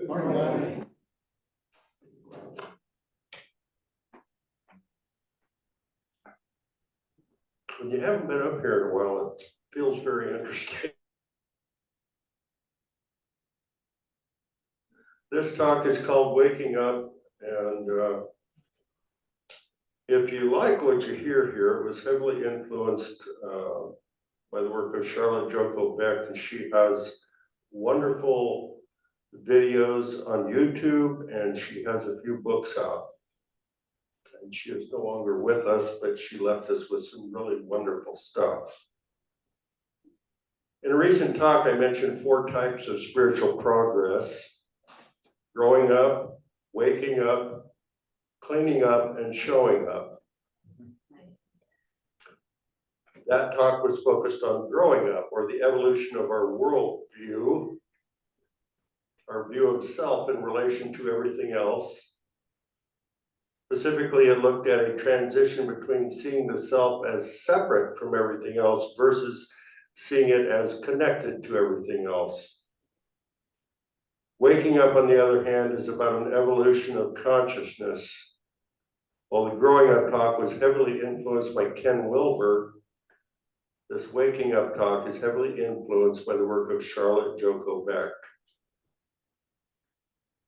Morning. When you haven't been up here in a while, it feels very interesting. This talk is called Waking Up, and if you like what you hear here, it was heavily influenced by the work of Charlotte Joko Beck, and she has wonderful videos on YouTube, and she has a few books out. And she is no longer with us, but she left us with some really wonderful stuff. In a recent talk, I mentioned 4 types of spiritual progress: growing up, waking up, cleaning up, and showing up. That talk was focused on growing up, or the evolution of our worldview, our view of self in relation to everything else. Specifically, it looked at a transition between seeing the self as separate from everything else versus seeing it as connected to everything else. Waking up, on the other hand, is about an evolution of consciousness. While the growing up talk was heavily influenced by Ken Wilber, this waking up talk is heavily influenced by the work of Charlotte Joko Beck.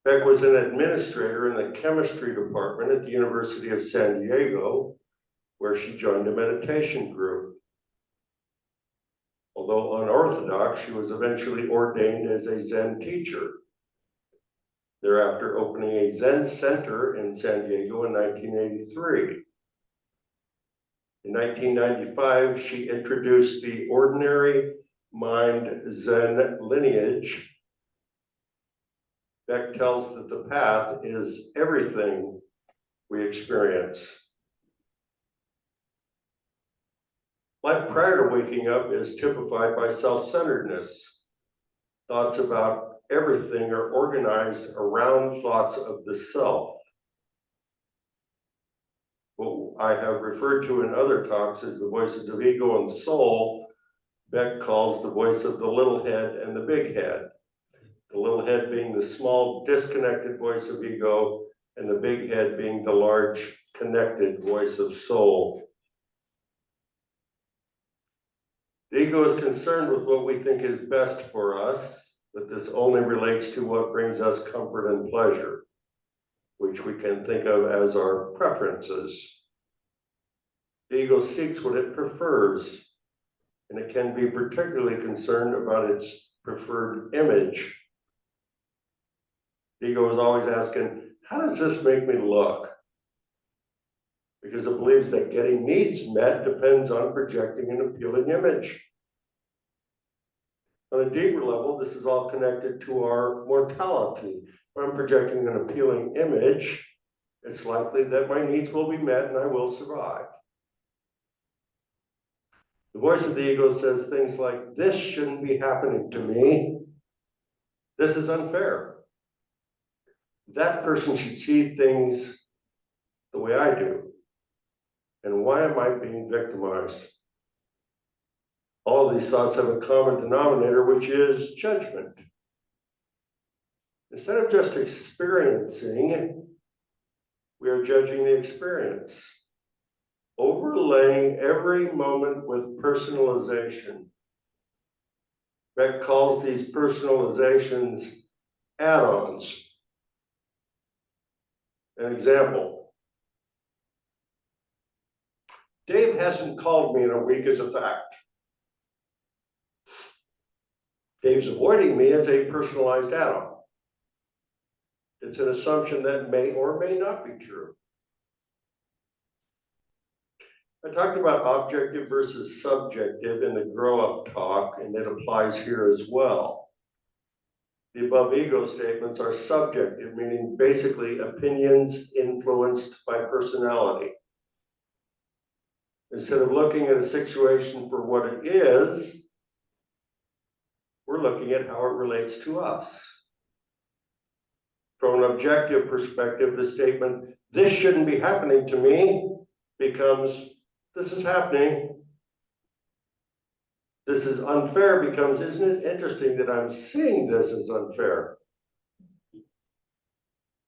Beck was an administrator in the chemistry department at the University of San Diego, where she joined a meditation group. Although unorthodox, she was eventually ordained as a Zen teacher, thereafter opening a Zen center in San Diego in 1983. In 1995, she introduced the Ordinary Mind Zen lineage. Beck tells that the path is everything we experience. Life prior to waking up is typified by self-centeredness. Thoughts about everything are organized around thoughts of the self. What I have referred to in other talks as the voices of ego and soul, Beck calls the voice of the little head and the big head. The little head being the small, disconnected voice of ego, and the big head being the large, connected voice of soul. The ego is concerned with what we think is best for us, but this only relates to what brings us comfort and pleasure, which we can think of as our preferences. The ego seeks what it prefers, and it can be particularly concerned about its preferred image. The ego is always asking, how does this make me look? Because it believes that getting needs met depends on projecting an appealing image. On a deeper level, this is all connected to our mortality. When I'm projecting an appealing image, it's likely that my needs will be met and I will survive. The voice of the ego says things like, this shouldn't be happening to me. This is unfair. That person should see things the way I do. And why am I being victimized? All of these thoughts have a common denominator, which is judgment. Instead of just experiencing, we are judging the experience, overlaying every moment with personalization. Beck calls these personalizations add-ons. An example: Dave hasn't called me in a week as a fact. Dave's avoiding me as a personalized add-on. It's an assumption that may or may not be true. I talked about objective versus subjective in the grow-up talk, and it applies here as well. The above ego statements are subjective, meaning basically opinions influenced by personality. Instead of looking at a situation for what it is, we're looking at how it relates to us. From an objective perspective, the statement, this shouldn't be happening to me, becomes, this is happening. This is unfair becomes, isn't it interesting that I'm seeing this as unfair?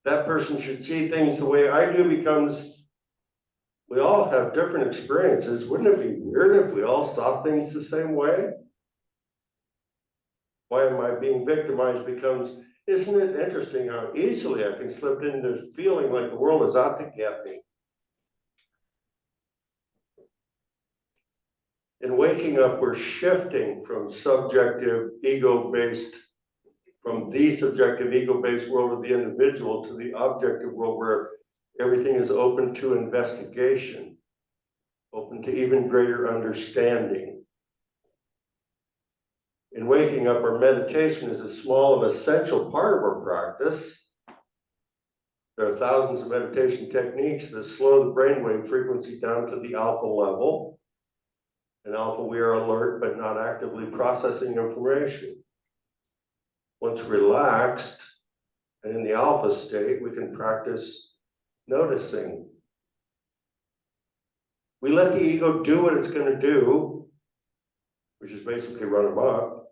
that person should see things the way I do becomes, we all have different experiences. Wouldn't it be weird if we all saw things the same way? Why am I being victimized becomes, isn't it interesting how easily I can slip into feeling like the world is out to get me? In waking up, we're shifting from subjective, ego-based, from the subjective, ego-based world of the individual to the objective world where everything is open to investigation, open to even greater understanding. In waking up, our meditation is a small and essential part of our practice. There are thousands of meditation techniques that slow the brainwave frequency down to the alpha level. In alpha, we are alert but not actively processing information. Once relaxed and in the alpha state, we can practice noticing. We let the ego do what it's going to do, which is basically run amok,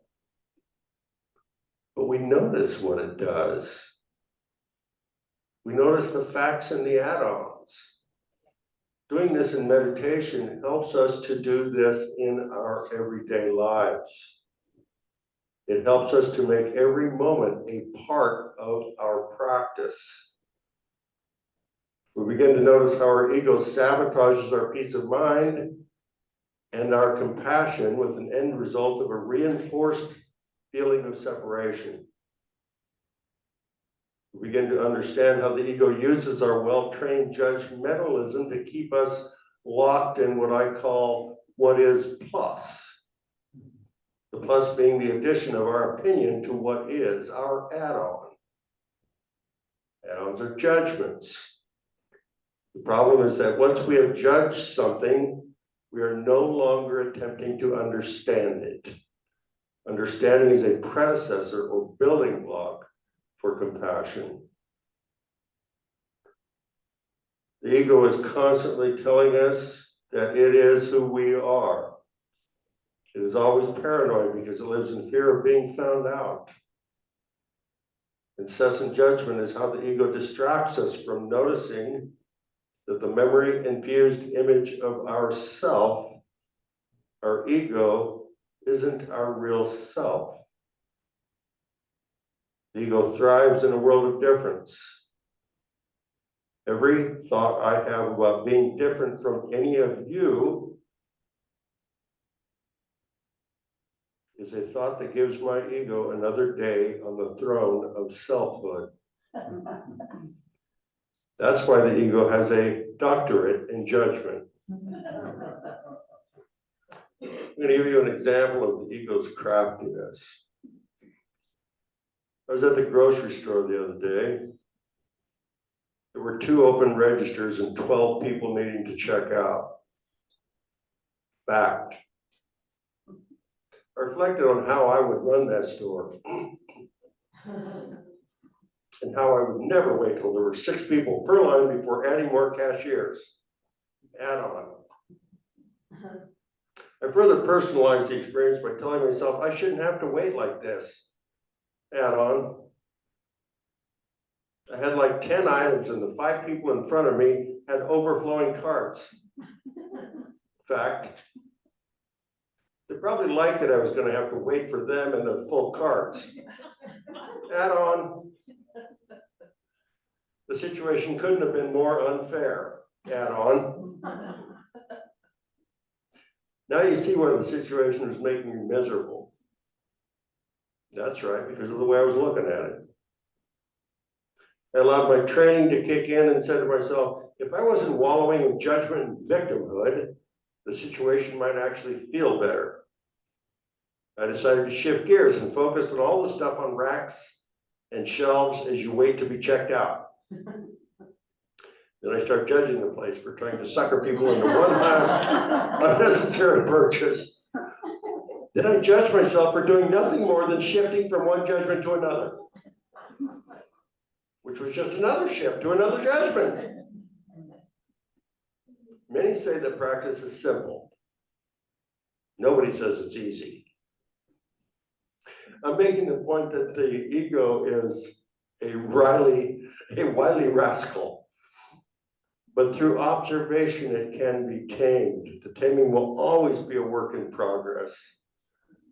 but we notice what it does. We notice the facts and the add-ons. Doing this in meditation helps us to do this in our everyday lives. It helps us to make every moment a part of our practice. We begin to notice how our ego sabotages our peace of mind and our compassion with an end result of a reinforced feeling of separation. We begin to understand how the ego uses our well-trained judgmentalism to keep us locked in what I call what is plus. The plus being the addition of our opinion to what is, our add-on. Add-ons are judgments. The problem is that once we have judged something, we are no longer attempting to understand it. Understanding is a predecessor or building block for compassion. The ego is constantly telling us that it is who we are. It is always paranoid because it lives in fear of being found out. Incessant judgment is how the ego distracts us from noticing that the memory-infused image of ourself, our ego, isn't our real self. The ego thrives in a world of difference. Every thought I have about being different from any of you is a thought that gives my ego another day on the throne of selfhood. That's why the ego has a doctorate in judgment. I'm going to give you an example of the ego's craftiness. I was at the grocery store the other day. There were 2 open registers and 12 people needing to check out. Fact. I reflected on how I would run that store and how I would never wait till there were 6 people per line before adding more cashiers. Add on. I further personalized the experience by telling myself I shouldn't have to wait like this. Add on. I had like 10 items and the 5 people in front of me had overflowing carts. Fact. They probably liked that I was going to have to wait for them and their full carts. Add on. The situation couldn't have been more unfair. Add on. Now you see why the situation was making me miserable. That's right, because of the way I was looking at it. I allowed my training to kick in and said to myself, if I wasn't wallowing in judgment and victimhood, the situation might actually feel better. I decided to shift gears and focus on all the stuff on racks and shelves as you wait to be checked out. Then I start judging the place for trying to sucker people into one last unnecessary purchase. Then I judge myself for doing nothing more than shifting from one judgment to another, which was just another shift to another judgment. Many say that practice is simple. Nobody says it's easy. I'm making the point that the ego is a wily rascal. But through observation, it can be tamed. The taming will always be a work in progress.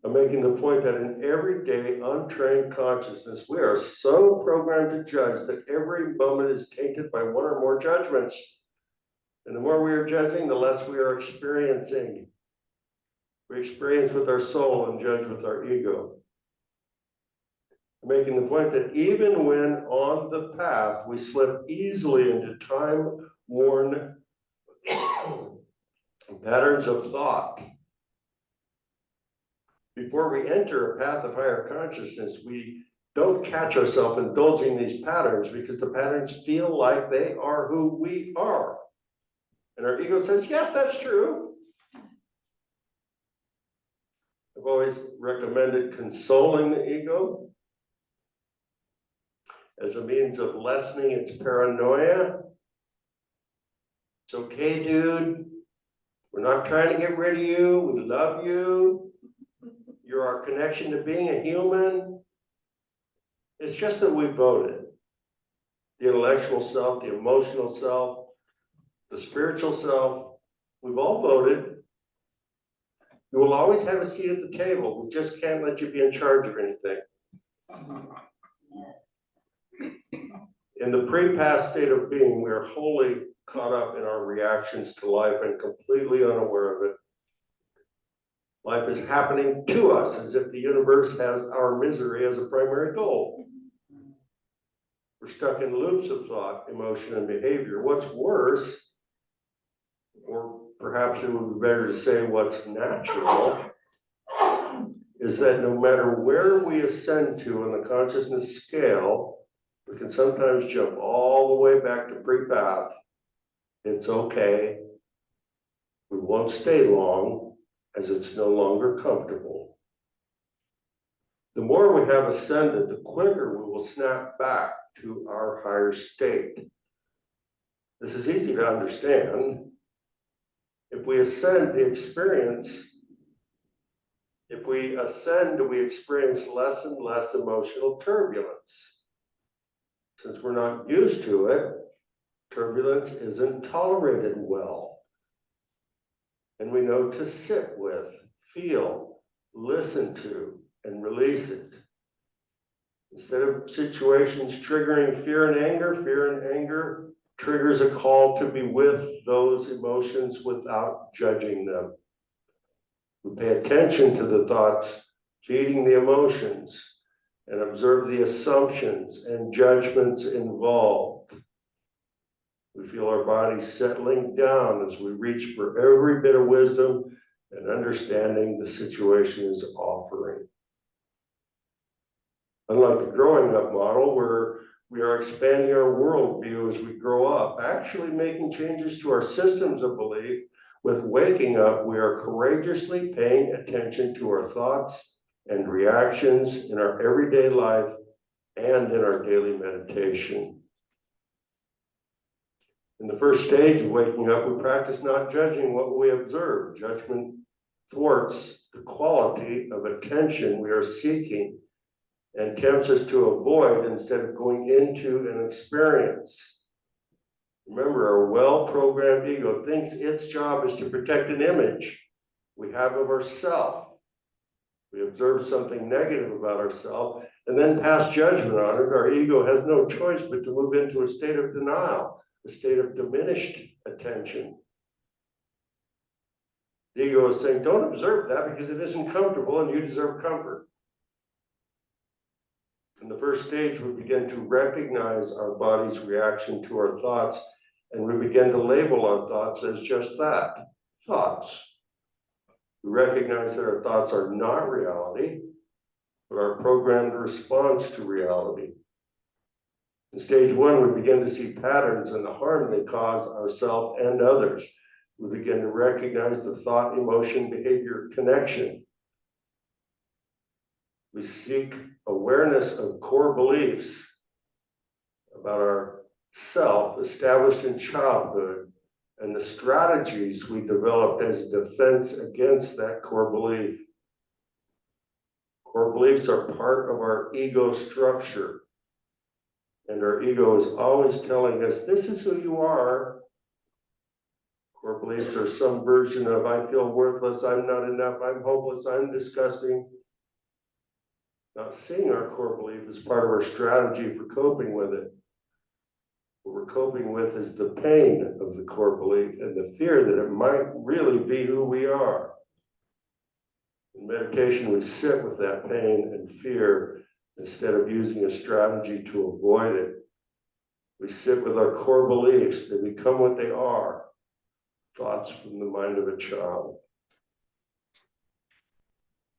I'm making the point that in everyday untrained consciousness, we are so programmed to judge that every moment is tainted by one or more judgments. And the more we are judging, the less we are experiencing. We experience with our soul and judge with our ego. I'm making the point that even when on the path, we slip easily into time-worn patterns of thought. Before we enter a path of higher consciousness, we don't catch ourselves indulging these patterns because the patterns feel like they are who we are. And our ego says, yes, that's true. I've always recommended consoling the ego as a means of lessening its paranoia. It's okay, dude. We're not trying to get rid of you. We love you. You're our connection to being a human. It's just that we voted. The intellectual self, the emotional self, the spiritual self, we've all voted. You will always have a seat at the table. We just can't let you be in charge of anything. In the pre-past state of being, we are wholly caught up in our reactions to life and completely unaware of it. Life is happening to us as if the universe has our misery as a primary goal. We're stuck in loops of thought, emotion, and behavior. What's worse, or perhaps it would be better to say what's natural, is that no matter where we ascend to on the consciousness scale, we can sometimes jump all the way back to pre-path. It's okay. We won't stay long, as it's no longer comfortable. The more we have ascended, the quicker we will snap back to our higher state. This is easy to understand. If we ascend, we experience less and less emotional turbulence. Since we're not used to it, turbulence isn't tolerated well. And we know to sit with, feel, listen to, and release it. Instead of situations triggering fear and anger triggers a call to be with those emotions without judging them. We pay attention to the thoughts feeding the emotions and observe the assumptions and judgments involved. We feel our bodies settling down as we reach for every bit of wisdom and understanding the situation is offering. Unlike the growing up model, where we are expanding our worldview as we grow up, actually making changes to our systems of belief, with waking up, we are courageously paying attention to our thoughts and reactions in our everyday life and in our daily meditation. In the first stage of waking up, we practice not judging what we observe. Judgment thwarts the quality of attention we are seeking and tempts us to avoid instead of going into an experience. Remember, our well-programmed ego thinks its job is to protect an image we have of ourselves. We observe something negative about ourselves and then pass judgment on it. Our ego has no choice but to move into a state of denial, a state of diminished attention. The ego is saying, don't observe that because it isn't comfortable and you deserve comfort. In the first stage, we begin to recognize our body's reaction to our thoughts, and we begin to label our thoughts as just that, thoughts. We recognize that our thoughts are not reality, but our programmed response to reality. In stage one, we begin to see patterns and the harm they cause ourselves and others. We begin to recognize the thought, emotion, behavior connection. We seek awareness of core beliefs about our self established in childhood and the strategies we developed as defense against that core belief. Core beliefs are part of our ego structure. And our ego is always telling us, this is who you are. Core beliefs are some version of, I feel worthless, I'm not enough, I'm hopeless, I'm disgusting. Not seeing our core belief as part of our strategy for coping with it. What we're coping with is the pain of the core belief and the fear that it might really be who we are. In meditation, we sit with that pain and fear instead of using a strategy to avoid it. We sit with our core beliefs. They become what they are, thoughts from the mind of a child.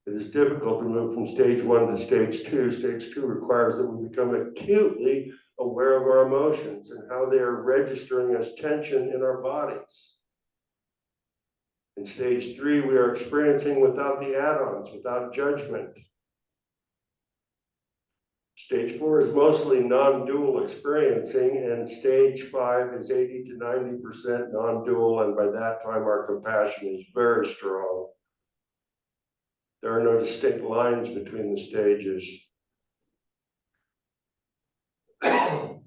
It is difficult to move from stage 1 to stage 2. Stage 2 requires that we become acutely aware of our emotions and how they are registering as tension in our bodies. In stage 3, we are experiencing without the add-ons, without judgment. Stage 4 is mostly non-dual experiencing, and stage 5 is 80 to 90% non-dual, and by that time our compassion is very strong. There are no distinct lines between the stages. I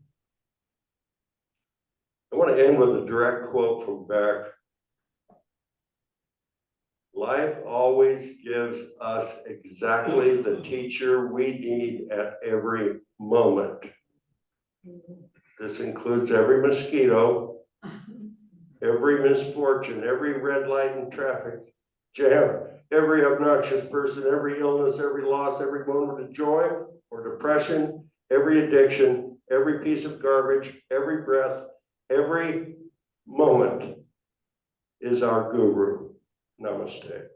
want to end with a direct quote from Beck. Life always gives us exactly the teacher we need at every moment. This includes every mosquito, every misfortune, every red light in traffic jam, every obnoxious person, every illness, every loss, every moment of joy or depression, every addiction, every piece of garbage, every breath, every moment is our guru. Namaste.